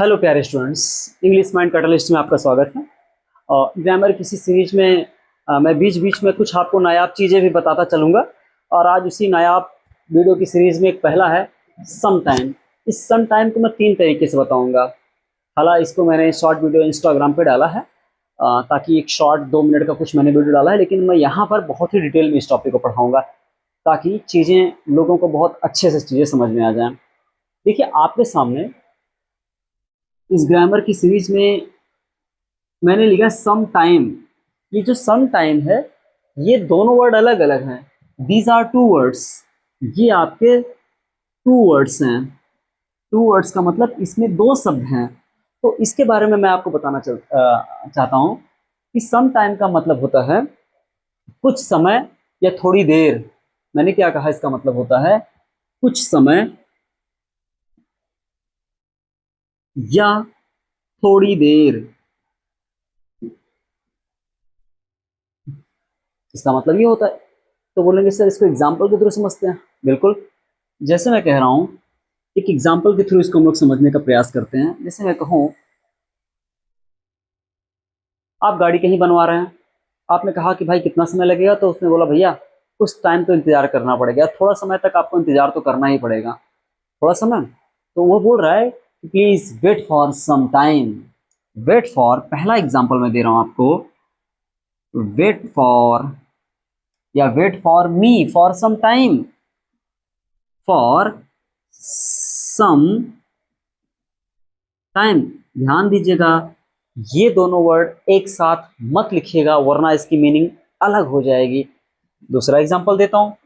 Hello प्यारे students, English mind catalyst में आपका स्वागत है। और ग्रामर किसी सीरीज में मैं बीच बीच में कुछ आपको नायाब चीज़ें भी बताता चलूँगा। और आज उसी नायाब वीडियो की सीरीज़ में एक पहला है सम टाइम। इस सम टाइम को मैं 3 तरीके से बताऊँगा। हालांकि इसको मैंने शॉर्ट वीडियो इंस्टाग्राम पे डाला है, ताकि एक शॉर्ट 2 मिनट का कुछ मैंने वीडियो डाला है, लेकिन मैं यहाँ पर बहुत ही डिटेल में इस टॉपिक को पढ़ाऊँगा ताकि चीज़ें लोगों को बहुत अच्छे से चीज़ें समझ में आ जाएँ। देखिए, आपके सामने इस ग्रामर की सीरीज में मैंने लिखा सम टाइम। ये जो सम टाइम है, ये दोनों वर्ड अलग अलग हैं। These are two words. ये आपके टू वर्ड्स हैं। टू वर्ड्स का मतलब इसमें 2 शब्द हैं। तो इसके बारे में मैं आपको बताना चाहता हूँ कि सम टाइम का मतलब होता है कुछ समय या थोड़ी देर। मैंने क्या कहा? इसका मतलब होता है कुछ समय या थोड़ी देर। इसका मतलब ये होता है। तो बोलेंगे सर इसको एग्जाम्पल के थ्रू समझते हैं। बिल्कुल, जैसे मैं कह रहा हूँ, एक एग्जाम्पल के थ्रू इसको हम लोग समझने का प्रयास करते हैं। जैसे मैं कहूँ, आप गाड़ी कहीं बनवा रहे हैं, आपने कहा कि भाई कितना समय लगेगा, तो उसने बोला भैया कुछ टाइम तो इंतजार करना पड़ेगा, थोड़ा समय तक आपको इंतजार तो करना ही पड़ेगा, थोड़ा समय। तो वो बोल रहा है कि please wait for some time. Wait for, पहला एग्जाम्पल मैं दे रहा हूँ आपको, वेट फॉर या wait for me for some time, for some time. ध्यान दीजिएगा, ये दोनों वर्ड एक साथ मत लिखिएगा, वरना इसकी मीनिंग अलग हो जाएगी। दूसरा एग्जांपल देता हूँ।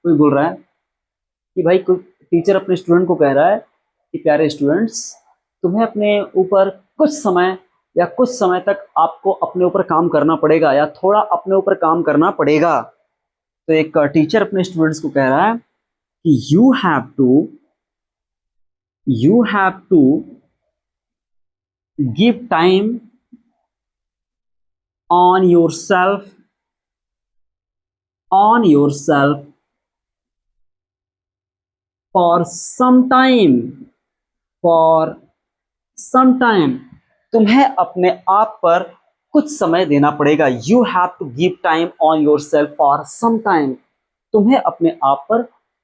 कोई बोल रहा है कि भाई, कोई टीचर अपने स्टूडेंट को कह रहा है कि प्यारे स्टूडेंट्स, तुम्हें अपने ऊपर कुछ समय या कुछ समय तक आपको अपने ऊपर काम करना पड़ेगा, या थोड़ा अपने ऊपर काम करना पड़ेगा। तो एक टीचर अपने स्टूडेंट्स को कह रहा है कि you have to give time on yourself for some time। तुम्हें अपने आप पर कुछ समय देना पड़ेगा। You have to give time on yourself for some time. तुम्हें अपने आप पर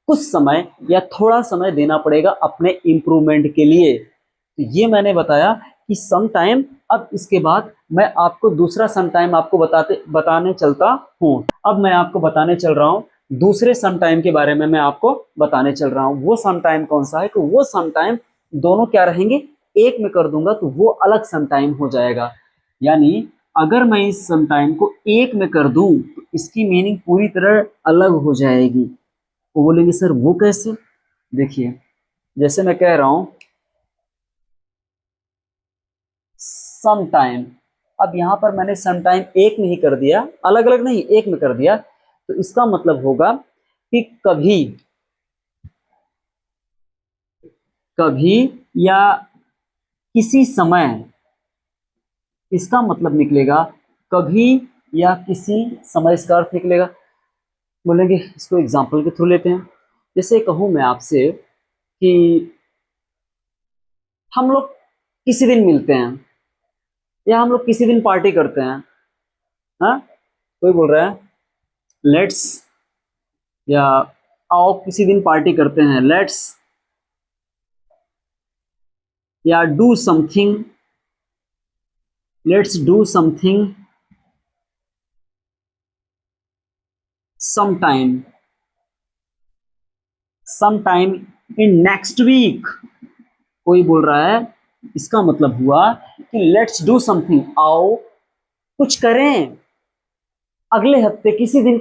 कुछ समय या थोड़ा समय देना पड़ेगा अपने इंप्रूवमेंट के लिए। तो ये मैंने बताया कि सम टाइम। अब इसके बाद मैं आपको दूसरा सम टाइम आपको बताने चलता हूँ। अब मैं आपको बताने चल रहा हूँ दूसरे सम टाइम के बारे में। मैं आपको बताने चल रहा हूँ वो सम टाइम कौन सा है। कि वो सम टाइम दोनों क्या रहेंगे, एक में कर दूंगा तो वो अलग सम टाइम हो जाएगा। यानी अगर मैं इस सम टाइम को एक में कर दूं तो इसकी मीनिंग पूरी तरह अलग हो जाएगी। वो बोलेंगे सर वो कैसे? देखिए, जैसे मैं कह रहा हूं सम टाइम, अब यहां पर मैंने सम टाइम एक में ही कर दिया, अलग अलग नहीं, एक में कर दिया। तो इसका मतलब होगा कि कभी कभी या किसी समय। इसका मतलब निकलेगा कभी या किसी समय, इसका अर्थ निकलेगा। बोलेंगे इसको एग्जाम्पल के थ्रू लेते हैं। जैसे कहूँ मैं आपसे कि हम लोग किसी दिन मिलते हैं या हम लोग किसी दिन पार्टी करते हैं। हाँ, कोई बोल रहा है लेट्स, या आओ किसी दिन पार्टी करते हैं, लेट्स, या do something, let's do something sometime in next week. कोई बोल रहा है, इसका मतलब हुआ कि लेट्स डू समथिंग, आओ कुछ करें अगले हफ्ते किसी दिन,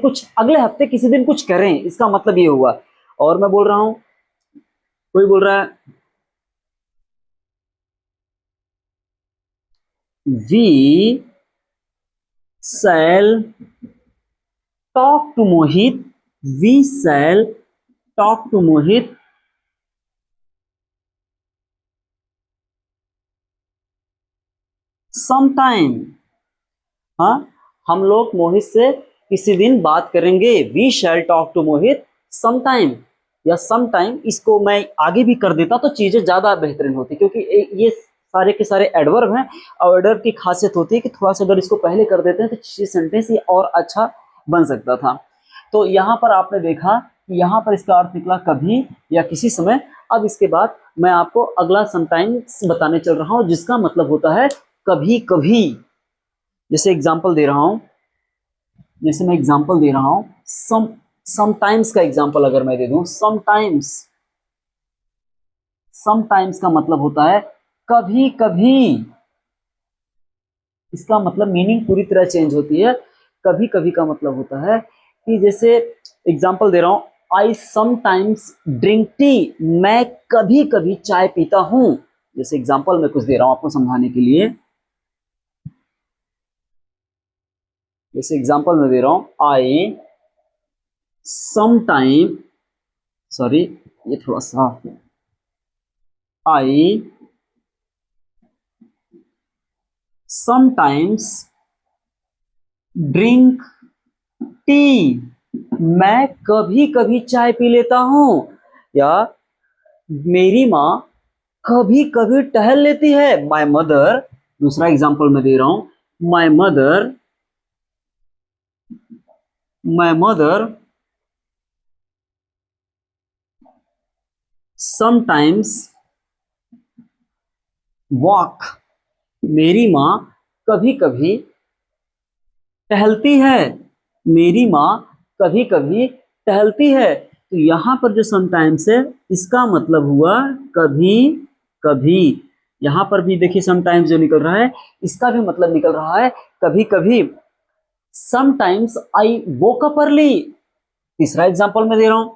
कुछ करें। इसका मतलब ये हुआ। और मैं बोल रहा हूं, कोई बोल रहा है we shall talk to Mohit, we shall talk to Mohit sometime. हाँ, हम लोग मोहित से किसी दिन बात करेंगे। We shall talk to Mohit sometime. या सम टाइम, इसको मैं आगे भी कर देता तो चीजें ज्यादा बेहतरीन होती, क्योंकि ये सारे के सारे एडवर्ब हैं और एडवर्ब की खासियत होती है कि थोड़ा सा अगर इसको पहले कर देते हैं तो सेंटेंस ये और अच्छा बन सकता था। तो यहाँ पर आपने देखा कि यहाँ पर इसका अर्थ निकला कभी या किसी समय। अब इसके बाद मैं आपको अगला समटाइम्स बताने चल रहा हूँ, जिसका मतलब होता है कभी कभी। जैसे एग्जाम्पल दे रहा हूँ, जैसे मैं एग्जाम्पल दे रहा हूँ, समटाइम्स का एग्जाम्पल अगर मैं दे दूं, समटाइम्स, समटाइम्स का मतलब होता है कभी कभी। इसका मतलब मीनिंग पूरी तरह चेंज होती है। कभी कभी का मतलब होता है कि जैसे एग्जाम्पल दे रहा हूं, आई समटाइम्स ड्रिंक टी, मैं कभी कभी चाय पीता हूं। जैसे एग्जाम्पल मैं कुछ दे रहा हूं आपको समझाने के लिए, जैसे एग्जाम्पल मैं दे रहा हूं, आई समटाइम, सॉरी ये थोड़ा सा, आई समटाइम्स ड्रिंक टी, मैं कभी कभी चाय पी लेता हूं। या मेरी माँ कभी कभी टहल लेती है, माय मदर, दूसरा एग्जाम्पल मैं दे रहा हूं, my mother, my mother sometimes walk, मेरी माँ कभी कभी टहलती है, मेरी माँ कभी कभी टहलती है। तो यहां पर जो समटाइम्स है इसका मतलब हुआ कभी कभी। यहां पर भी देखिए समटाइम्स जो निकल रहा है इसका भी मतलब निकल रहा है कभी कभी। Sometimes I woke up early, तीसरा एग्जांपल मैं दे रहा हूं,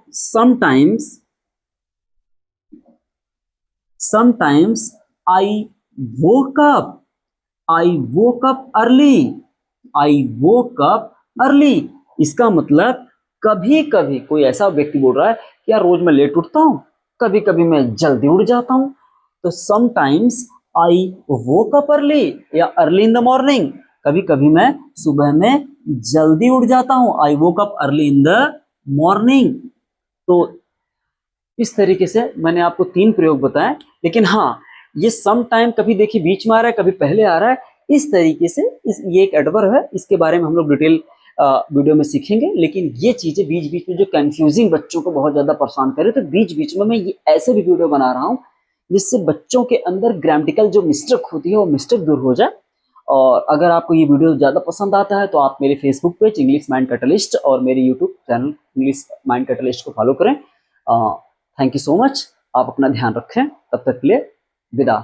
sometimes I woke up, I woke up early, I woke up early. इसका मतलब कभी कभी कोई ऐसा व्यक्ति बोल रहा है कि यार रोज मैं लेट उठता हूं, कभी कभी मैं जल्दी उठ जाता हूं। तो sometimes I woke up early या अर्ली इन द मॉर्निंग, कभी कभी मैं सुबह में जल्दी उठ जाता हूं, I woke up early in the morning. तो इस तरीके से मैंने आपको 3 प्रयोग बताए। लेकिन हाँ, ये सम टाइम कभी देखिए बीच में आ रहा है, कभी पहले आ रहा है, इस तरीके से ये एक एडवर्ब है, इसके बारे में हम लोग डिटेल वीडियो में सीखेंगे। लेकिन ये चीजें बीच बीच में जो कंफ्यूजिंग बच्चों को बहुत ज्यादा परेशान करे, तो बीच बीच में मैं ये ऐसे भी वीडियो बना रहा हूँ जिससे बच्चों के अंदर ग्रामेटिकल जो मिस्टेक होती है वो मिस्टेक दूर हो जाए। और अगर आपको ये वीडियो ज़्यादा पसंद आता है तो आप मेरे Facebook page English mind catalyst और मेरे YouTube channel English mind catalyst को फॉलो करें। Thank you so much. आप अपना ध्यान रखें, तब तक के लिए विदा।